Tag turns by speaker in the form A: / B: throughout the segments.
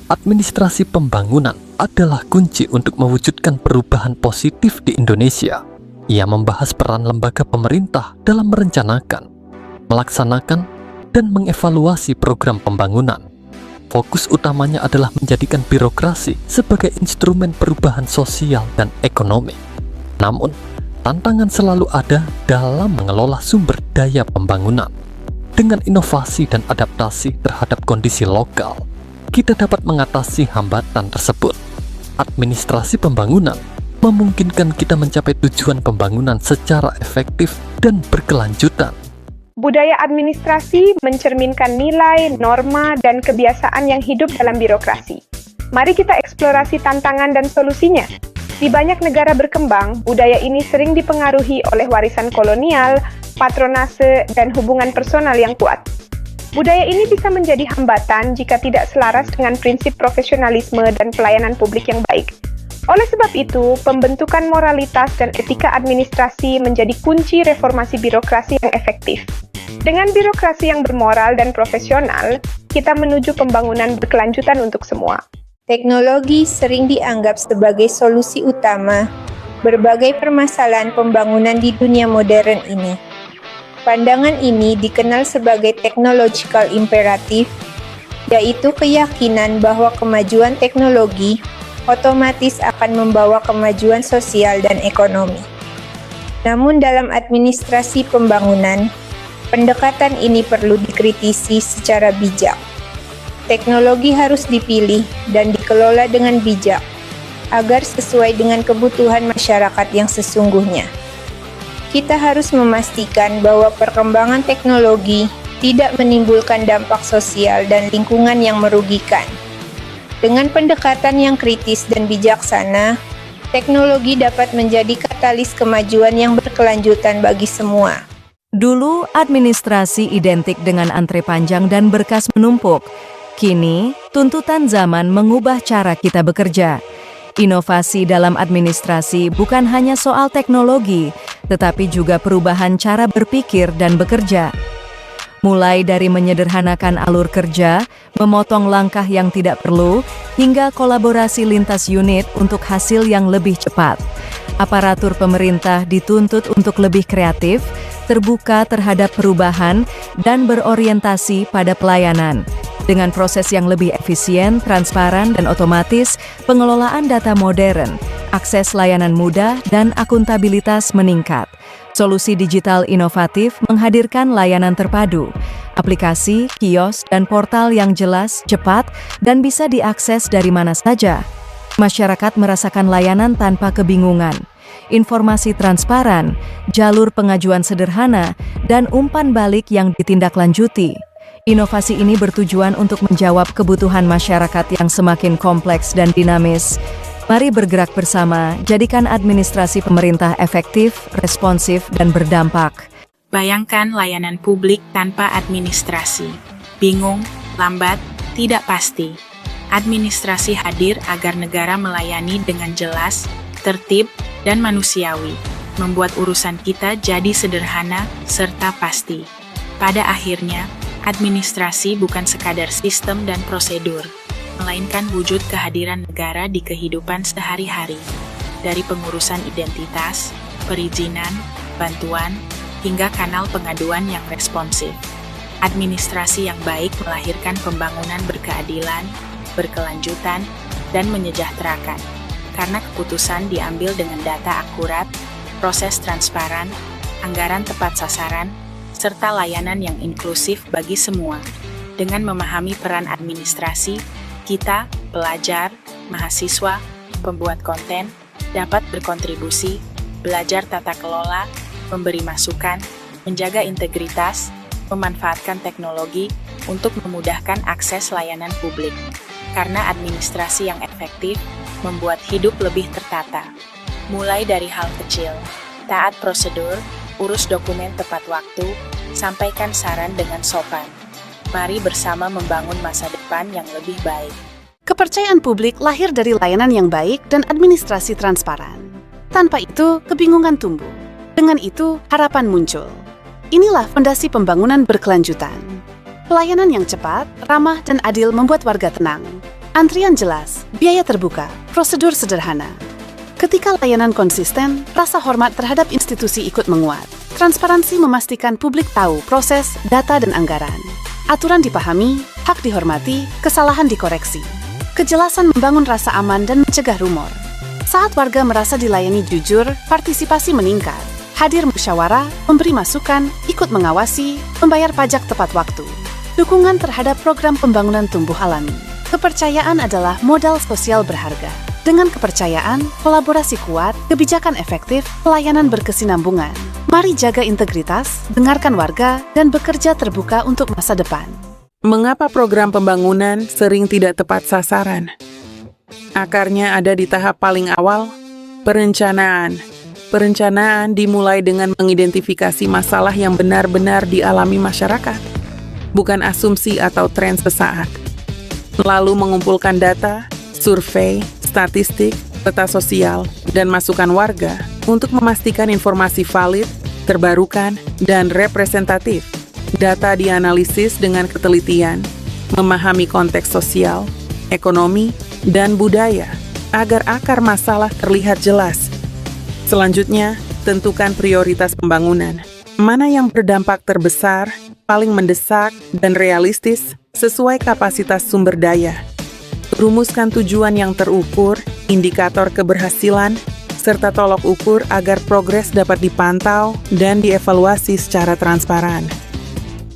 A: Administrasi pembangunan adalah kunci untuk mewujudkan perubahan positif di Indonesia. Ia membahas peran lembaga pemerintah dalam merencanakan, melaksanakan, dan mengevaluasi program pembangunan. Fokus utamanya adalah menjadikan birokrasi sebagai instrumen perubahan sosial dan ekonomi. Namun, tantangan selalu ada dalam mengelola sumber daya pembangunan. Dengan inovasi dan adaptasi terhadap kondisi lokal, kita dapat mengatasi hambatan tersebut. Administrasi pembangunan memungkinkan kita mencapai tujuan pembangunan secara efektif dan berkelanjutan.
B: Budaya administrasi mencerminkan nilai, norma, dan kebiasaan yang hidup dalam birokrasi. Mari kita eksplorasi tantangan dan solusinya. Di banyak negara berkembang, budaya ini sering dipengaruhi oleh warisan kolonial, patronase, dan hubungan personal yang kuat. Budaya ini bisa menjadi hambatan jika tidak selaras dengan prinsip profesionalisme dan pelayanan publik yang baik. Oleh sebab itu, pembentukan moralitas dan etika administrasi menjadi kunci reformasi birokrasi yang efektif. Dengan birokrasi yang bermoral dan profesional, kita menuju pembangunan berkelanjutan untuk semua.
C: Teknologi sering dianggap sebagai solusi utama berbagai permasalahan pembangunan di dunia modern ini. Pandangan ini dikenal sebagai technological imperative, yaitu keyakinan bahwa kemajuan teknologi otomatis akan membawa kemajuan sosial dan ekonomi. Namun dalam administrasi pembangunan, pendekatan ini perlu dikritisi secara bijak. Teknologi harus dipilih dan dikelola dengan bijak, agar sesuai dengan kebutuhan masyarakat yang sesungguhnya. Kita harus memastikan bahwa perkembangan teknologi tidak menimbulkan dampak sosial dan lingkungan yang merugikan. Dengan pendekatan yang kritis dan bijaksana, teknologi dapat menjadi katalis kemajuan yang berkelanjutan bagi semua.
D: Dulu, administrasi identik dengan antre panjang dan berkas menumpuk. Kini, tuntutan zaman mengubah cara kita bekerja. Inovasi dalam administrasi bukan hanya soal teknologi, tetapi juga perubahan cara berpikir dan bekerja. Mulai dari menyederhanakan alur kerja, memotong langkah yang tidak perlu, hingga kolaborasi lintas unit untuk hasil yang lebih cepat. Aparatur pemerintah dituntut untuk lebih kreatif, terbuka terhadap perubahan, dan berorientasi pada pelayanan. Dengan proses yang lebih efisien, transparan, dan otomatis, pengelolaan data modern, akses layanan mudah, dan akuntabilitas meningkat. Solusi digital inovatif menghadirkan layanan terpadu, aplikasi, kios, dan portal yang jelas, cepat, dan bisa diakses dari mana saja. Masyarakat merasakan layanan tanpa kebingungan, informasi transparan, jalur pengajuan sederhana, dan umpan balik yang ditindaklanjuti. Inovasi ini bertujuan untuk menjawab kebutuhan masyarakat yang semakin kompleks dan dinamis. Mari bergerak bersama, jadikan administrasi pemerintah efektif, responsif, dan berdampak.
E: Bayangkan layanan publik tanpa administrasi. Bingung, lambat, tidak pasti. Administrasi hadir agar negara melayani dengan jelas, tertib, dan manusiawi, membuat urusan kita jadi sederhana serta pasti. Pada akhirnya, administrasi bukan sekadar sistem dan prosedur, melainkan wujud kehadiran negara di kehidupan sehari-hari, dari pengurusan identitas, perizinan, bantuan, hingga kanal pengaduan yang responsif. Administrasi yang baik melahirkan pembangunan berkeadilan, berkelanjutan, dan menyejahterakan, karena keputusan diambil dengan data akurat, proses transparan, anggaran tepat sasaran, serta layanan yang inklusif bagi semua. Dengan memahami peran administrasi, kita, pelajar, mahasiswa, pembuat konten, dapat berkontribusi, belajar tata kelola, memberi masukan, menjaga integritas, memanfaatkan teknologi untuk memudahkan akses layanan publik. Karena administrasi yang efektif membuat hidup lebih tertata. Mulai dari hal kecil, taat prosedur, urus dokumen tepat waktu, sampaikan saran dengan sopan. Mari bersama membangun masa depan yang lebih baik.
F: Kepercayaan publik lahir dari layanan yang baik dan administrasi transparan. Tanpa itu, kebingungan tumbuh. Dengan itu, harapan muncul. Inilah fondasi pembangunan berkelanjutan. Pelayanan yang cepat, ramah, dan adil membuat warga tenang. Antrian jelas, biaya terbuka, prosedur sederhana. Ketika layanan konsisten, rasa hormat terhadap institusi ikut menguat. Transparansi memastikan publik tahu proses, data, dan anggaran. Aturan dipahami, hak dihormati, kesalahan dikoreksi. Kejelasan membangun rasa aman dan mencegah rumor. Saat warga merasa dilayani jujur, partisipasi meningkat. Hadir musyawarah, memberi masukan, ikut mengawasi, membayar pajak tepat waktu. Dukungan terhadap program pembangunan tumbuh alami. Kepercayaan adalah modal sosial berharga. Dengan kepercayaan, kolaborasi kuat, kebijakan efektif, pelayanan berkesinambungan. Mari jaga integritas, dengarkan warga, dan bekerja terbuka untuk masa depan.
G: Mengapa program pembangunan sering tidak tepat sasaran? Akarnya ada di tahap paling awal, perencanaan. Perencanaan dimulai dengan mengidentifikasi masalah yang benar-benar dialami masyarakat, bukan asumsi atau tren sesaat. Lalu mengumpulkan data, survei, statistik, peta sosial, dan masukan warga untuk memastikan informasi valid, terbarukan, dan representatif. Data dianalisis dengan ketelitian, memahami konteks sosial, ekonomi, dan budaya, agar akar masalah terlihat jelas. Selanjutnya, tentukan prioritas pembangunan. Mana yang berdampak terbesar, paling mendesak, dan realistis sesuai kapasitas sumber daya. Rumuskan tujuan yang terukur, indikator keberhasilan, serta tolok ukur agar progres dapat dipantau dan dievaluasi secara transparan.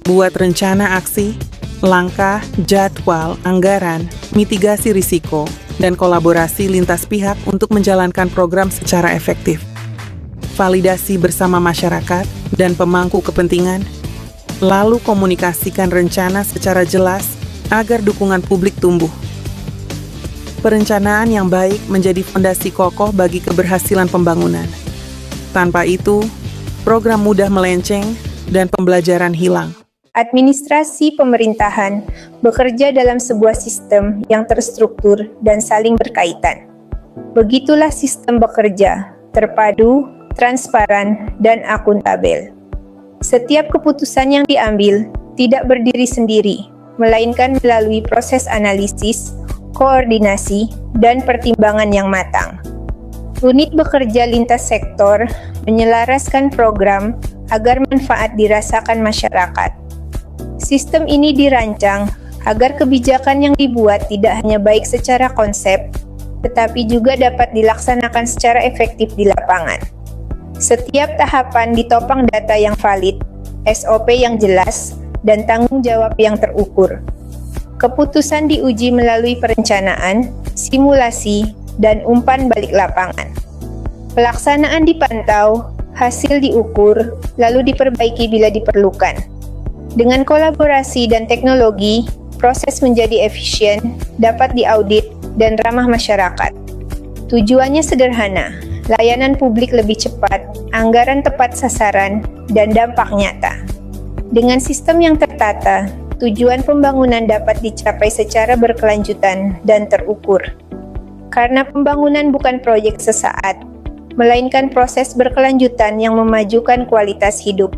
G: Buat rencana aksi, langkah, jadwal, anggaran, mitigasi risiko, dan kolaborasi lintas pihak untuk menjalankan program secara efektif. Validasi bersama masyarakat dan pemangku kepentingan, lalu komunikasikan rencana secara jelas agar dukungan publik tumbuh. Perencanaan yang baik menjadi fondasi kokoh bagi keberhasilan pembangunan. Tanpa itu, program mudah melenceng dan pembelajaran hilang.
C: Administrasi pemerintahan bekerja dalam sebuah sistem yang terstruktur dan saling berkaitan. Begitulah sistem bekerja, terpadu, transparan, dan akuntabel. Setiap keputusan yang diambil tidak berdiri sendiri, melainkan melalui proses analisis, koordinasi, dan pertimbangan yang matang. Unit bekerja lintas sektor menyelaraskan program agar manfaat dirasakan masyarakat. Sistem ini dirancang agar kebijakan yang dibuat tidak hanya baik secara konsep, tetapi juga dapat dilaksanakan secara efektif di lapangan. Setiap tahapan ditopang data yang valid, SOP yang jelas, dan tanggung jawab yang terukur. Keputusan diuji melalui perencanaan, simulasi, dan umpan balik lapangan. Pelaksanaan dipantau, hasil diukur, lalu diperbaiki bila diperlukan. Dengan kolaborasi dan teknologi, proses menjadi efisien, dapat diaudit, dan ramah masyarakat. Tujuannya sederhana, layanan publik lebih cepat, anggaran tepat sasaran, dan dampak nyata. Dengan sistem yang tertata, tujuan pembangunan dapat dicapai secara berkelanjutan dan terukur. Karena pembangunan bukan proyek sesaat, melainkan proses berkelanjutan yang memajukan kualitas hidup.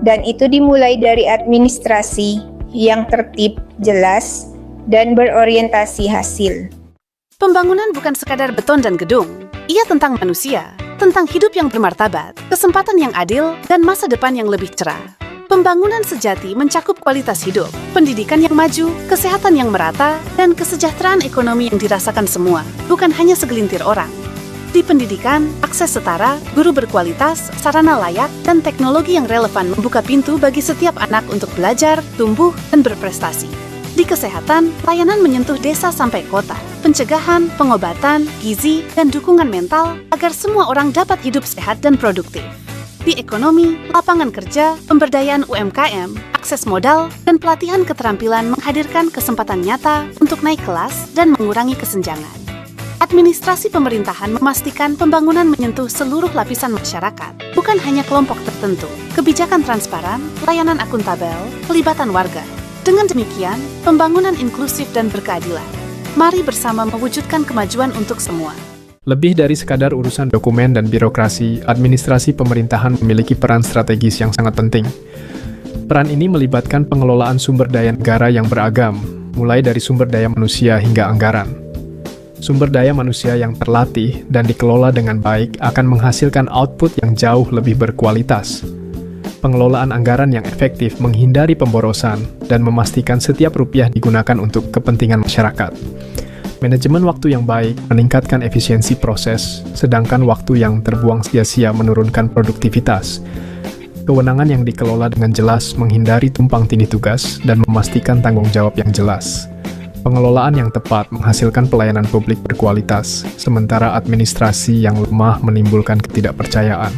C: Dan itu dimulai dari administrasi yang tertib, jelas, dan berorientasi hasil.
F: Pembangunan bukan sekadar beton dan gedung. Ia tentang manusia, tentang hidup yang bermartabat, kesempatan yang adil, dan masa depan yang lebih cerah. Pembangunan sejati mencakup kualitas hidup, pendidikan yang maju, kesehatan yang merata, dan kesejahteraan ekonomi yang dirasakan semua, bukan hanya segelintir orang. Di pendidikan, akses setara, guru berkualitas, sarana layak, dan teknologi yang relevan membuka pintu bagi setiap anak untuk belajar, tumbuh, dan berprestasi. Di kesehatan, layanan menyentuh desa sampai kota, pencegahan, pengobatan, gizi, dan dukungan mental agar semua orang dapat hidup sehat dan produktif. Di ekonomi, lapangan kerja, pemberdayaan UMKM, akses modal, dan pelatihan keterampilan menghadirkan kesempatan nyata untuk naik kelas dan mengurangi kesenjangan. Administrasi pemerintahan memastikan pembangunan menyentuh seluruh lapisan masyarakat, bukan hanya kelompok tertentu. Kebijakan transparan, layanan akuntabel, pelibatan warga. Dengan demikian, pembangunan inklusif dan berkeadilan. Mari bersama mewujudkan kemajuan untuk semua.
H: Lebih dari sekadar urusan dokumen dan birokrasi, administrasi pemerintahan memiliki peran strategis yang sangat penting. Peran ini melibatkan pengelolaan sumber daya negara yang beragam, mulai dari sumber daya manusia hingga anggaran. Sumber daya manusia yang terlatih dan dikelola dengan baik akan menghasilkan output yang jauh lebih berkualitas. Pengelolaan anggaran yang efektif menghindari pemborosan dan memastikan setiap rupiah digunakan untuk kepentingan masyarakat. Manajemen waktu yang baik meningkatkan efisiensi proses, sedangkan waktu yang terbuang sia-sia menurunkan produktivitas. Kewenangan yang dikelola dengan jelas menghindari tumpang tindih tugas dan memastikan tanggung jawab yang jelas. Pengelolaan yang tepat menghasilkan pelayanan publik berkualitas, sementara administrasi yang lemah menimbulkan ketidakpercayaan.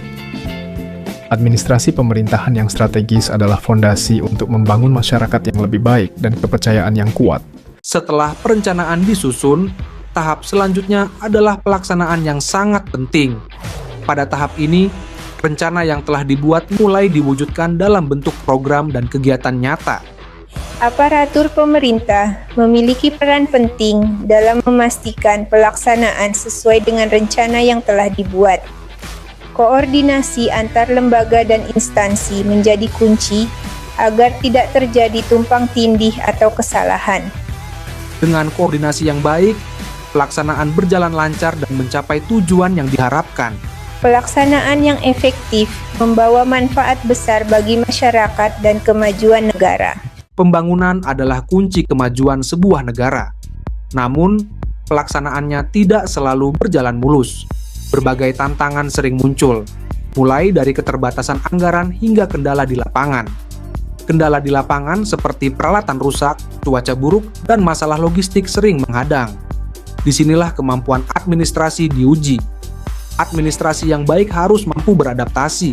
H: Administrasi pemerintahan yang strategis adalah fondasi untuk membangun masyarakat yang lebih baik dan kepercayaan yang kuat.
I: Setelah perencanaan disusun, tahap selanjutnya adalah pelaksanaan yang sangat penting. Pada tahap ini, rencana yang telah dibuat mulai diwujudkan dalam bentuk program dan kegiatan nyata.
C: Aparatur pemerintah memiliki peran penting dalam memastikan pelaksanaan sesuai dengan rencana yang telah dibuat. Koordinasi antar lembaga dan instansi menjadi kunci agar tidak terjadi tumpang tindih atau kesalahan.
I: Dengan koordinasi yang baik, pelaksanaan berjalan lancar dan mencapai tujuan yang diharapkan.
C: Pelaksanaan yang efektif membawa manfaat besar bagi masyarakat dan kemajuan negara.
I: Pembangunan adalah kunci kemajuan sebuah negara. Namun, pelaksanaannya tidak selalu berjalan mulus. Berbagai tantangan sering muncul, mulai dari keterbatasan anggaran hingga kendala di lapangan. Kendala di lapangan seperti peralatan rusak, cuaca buruk, dan masalah logistik sering menghadang. Disinilah kemampuan administrasi diuji. Administrasi yang baik harus mampu beradaptasi,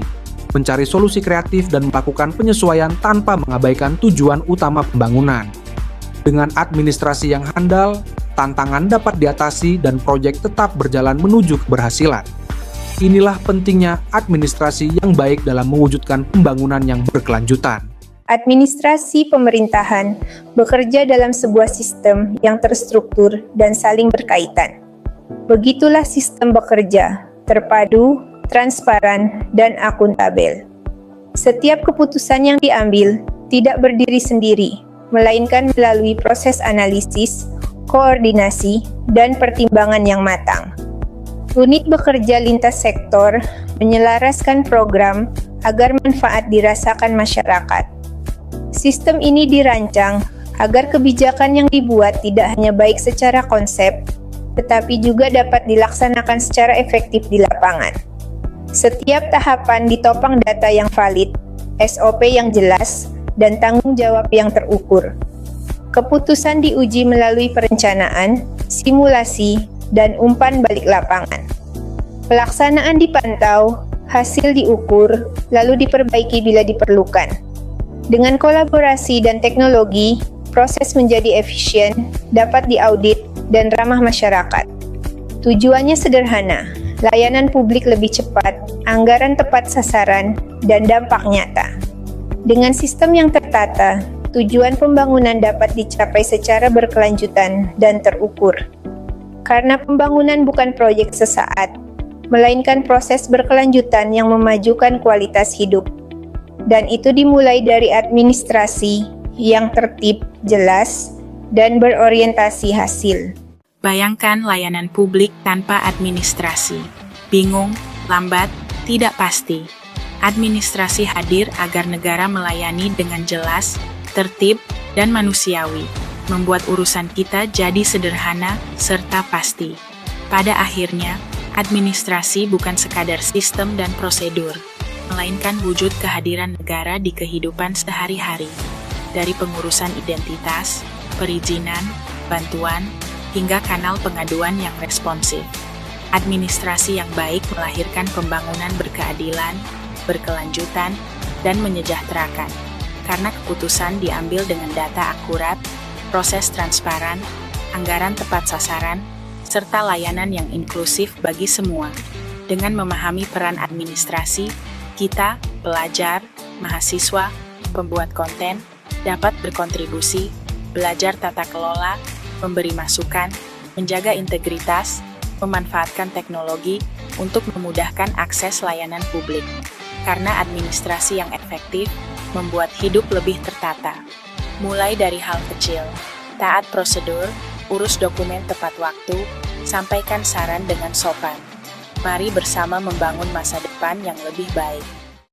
I: mencari solusi kreatif dan melakukan penyesuaian tanpa mengabaikan tujuan utama pembangunan. Dengan administrasi yang handal, tantangan dapat diatasi dan proyek tetap berjalan menuju keberhasilan. Inilah pentingnya administrasi yang baik dalam mewujudkan pembangunan yang berkelanjutan.
C: Administrasi pemerintahan bekerja dalam sebuah sistem yang terstruktur dan saling berkaitan. Begitulah sistem bekerja, terpadu, transparan, dan akuntabel. Setiap keputusan yang diambil tidak berdiri sendiri, melainkan melalui proses analisis, koordinasi, dan pertimbangan yang matang. Unit bekerja lintas sektor menyelaraskan program agar manfaat dirasakan masyarakat. Sistem ini dirancang agar kebijakan yang dibuat tidak hanya baik secara konsep, tetapi juga dapat dilaksanakan secara efektif di lapangan. Setiap tahapan ditopang data yang valid, SOP yang jelas, dan tanggung jawab yang terukur. Keputusan diuji melalui perencanaan, simulasi, dan umpan balik lapangan. Pelaksanaan dipantau, hasil diukur, lalu diperbaiki bila diperlukan. Dengan kolaborasi dan teknologi, proses menjadi efisien, dapat diaudit, dan ramah masyarakat. Tujuannya sederhana, layanan publik lebih cepat, anggaran tepat sasaran, dan dampak nyata. Dengan sistem yang tertata, tujuan pembangunan dapat dicapai secara berkelanjutan dan terukur. Karena pembangunan bukan proyek sesaat, melainkan proses berkelanjutan yang memajukan kualitas hidup. Dan itu dimulai dari administrasi yang tertib, jelas, dan berorientasi hasil.
E: Bayangkan layanan publik tanpa administrasi. Bingung, lambat, tidak pasti. Administrasi hadir agar negara melayani dengan jelas, tertib, dan manusiawi, membuat urusan kita jadi sederhana serta pasti. Pada akhirnya, administrasi bukan sekadar sistem dan prosedur, melainkan wujud kehadiran negara di kehidupan sehari-hari, dari pengurusan identitas, perizinan, bantuan, hingga kanal pengaduan yang responsif. Administrasi yang baik melahirkan pembangunan berkeadilan, berkelanjutan, dan menyejahterakan, karena keputusan diambil dengan data akurat, proses transparan, anggaran tepat sasaran, serta layanan yang inklusif bagi semua. Dengan memahami peran administrasi, kita, pelajar, mahasiswa, pembuat konten, dapat berkontribusi, belajar tata kelola, memberi masukan, menjaga integritas, memanfaatkan teknologi untuk memudahkan akses layanan publik. Karena administrasi yang efektif membuat hidup lebih tertata. Mulai dari hal kecil, Taat prosedur, urus dokumen tepat waktu, sampaikan saran dengan sopan. Mari bersama membangun masa depan yang lebih baik.